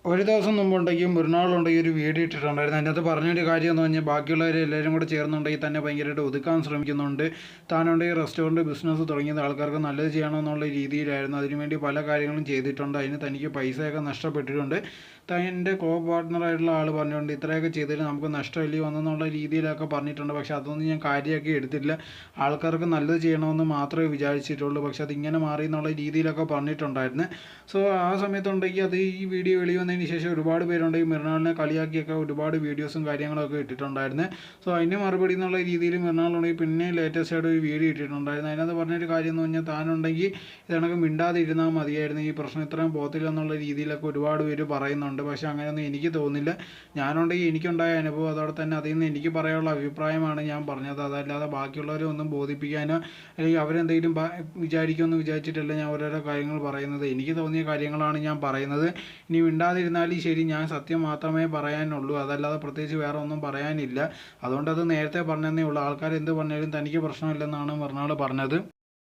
ഒരു ദിവസം മുമ്പുണ്ടെങ്കിൽ മൃണാളുണ്ടെങ്കിൽ ഒരു വീഡിയോ ഇട്ടിട്ടുണ്ടായിരുന്നു. അതിനകത്ത് പറഞ്ഞൊരു കാര്യം എന്ന് പറഞ്ഞാൽ ബാക്കിയുള്ളവർ എല്ലാവരും കൂടെ ചേർന്നുണ്ടെങ്കിൽ തന്നെ ഭയങ്കരമായിട്ട് ഒതുക്കാൻ ശ്രമിക്കുന്നുണ്ട്. താനുണ്ടെങ്കിൽ റെസ്റ്റോറൻറ്റ് ബിസിനസ് തുടങ്ങിയത് ആൾക്കാർക്ക് നല്ലത് ചെയ്യണമെന്നുള്ള രീതിയിലായിരുന്നു. അതിനുവേണ്ടി പല കാര്യങ്ങളും ചെയ്തിട്ടുണ്ട്. അതിന് തനിക്ക് പൈസയൊക്കെ നഷ്ടപ്പെട്ടിട്ടുണ്ട്. തൻ്റെ കോ പാർട്ട്ണറായിട്ടുള്ള ആൾ പറഞ്ഞുകൊണ്ട് ഇത്രയൊക്കെ ചെയ്തിട്ട് നമുക്ക് നഷ്ടമില്ല വന്നെന്നുള്ള രീതിയിലൊക്കെ പറഞ്ഞിട്ടുണ്ട്. പക്ഷേ അതൊന്നും ഞാൻ കാര്യമാക്കി എടുത്തില്ല. ആൾക്കാർക്ക് നല്ലത് ചെയ്യണമെന്ന് മാത്രമേ വിചാരിച്ചിട്ടുള്ളൂ. പക്ഷെ അതിങ്ങനെ മാറി എന്നുള്ള രീതിയിലൊക്കെ പറഞ്ഞിട്ടുണ്ടായിരുന്നു. സോ ആ സമയത്തുണ്ടെങ്കിൽ അത് ഈ വീഡിയോ വെളി വന്നതിന് ശേഷം ഒരുപാട് പേരുണ്ട് ഈ മൃണാളിനെ കളിയാക്കിയൊക്കെ ഒരുപാട് വീഡിയോസും കാര്യങ്ങളൊക്കെ ഇട്ടിട്ടുണ്ടായിരുന്നു. സോ അതിന് മറുപടി എന്നുള്ള രീതിയിൽ മൃണാളുണ്ടെങ്കിൽ പിന്നെ ലേറ്റസ്റ്റ് ആയിട്ട് ഒരു വീഡിയോ ഇട്ടിട്ടുണ്ടായിരുന്നു. അതിനകത്ത് പറഞ്ഞൊരു കാര്യം എന്ന് പറഞ്ഞാൽ താനുണ്ടെങ്കിൽ ഇതണക്ക് മിണ്ടാതിരുന്നാൽ മതിയായിരുന്നു, ഈ പ്രശ്നം ഇത്രയും പോകത്തില്ല എന്നുള്ള രീതിയിലൊക്കെ ഒരുപാട് പേര് പറയുന്നുണ്ട്. പക്ഷേ അങ്ങനെയൊന്നും എനിക്ക് തോന്നുന്നില്ല. ഞാനുണ്ടെങ്കിൽ എനിക്കുണ്ടായ അനുഭവം അതോടെ തന്നെ അതിൽ നിന്ന് എനിക്ക് പറയാനുള്ള അഭിപ്രായമാണ് ഞാൻ പറഞ്ഞത്. അതല്ലാതെ ബാക്കിയുള്ളവരെ ഒന്നും ബോധിപ്പിക്കാനോ അല്ലെങ്കിൽ അവരെന്തെങ്കിലും വിചാരിക്കുമെന്ന് വിചാരിച്ചിട്ടല്ല ഞാൻ ഓരോരോ കാര്യങ്ങൾ പറയുന്നത്. എനിക്ക് തോന്നിയ കാര്യങ്ങളാണ് ഞാൻ പറയുന്നത്. ഇനി മിണ്ടാതിരുന്നാലും ശരി, ഞാൻ സത്യം മാത്രമേ പറയാനുള്ളൂ. അതല്ലാതെ പ്രത്യേകിച്ച് വേറെ ഒന്നും പറയാനില്ല. അതുകൊണ്ടത് നേരത്തെ പറഞ്ഞതേ ഉള്ളൂ. ആൾക്കാർ എന്ത് പറഞ്ഞാലും തനിക്ക് പ്രശ്നമില്ലെന്നാണ് മറുനാൾ പറഞ്ഞത്.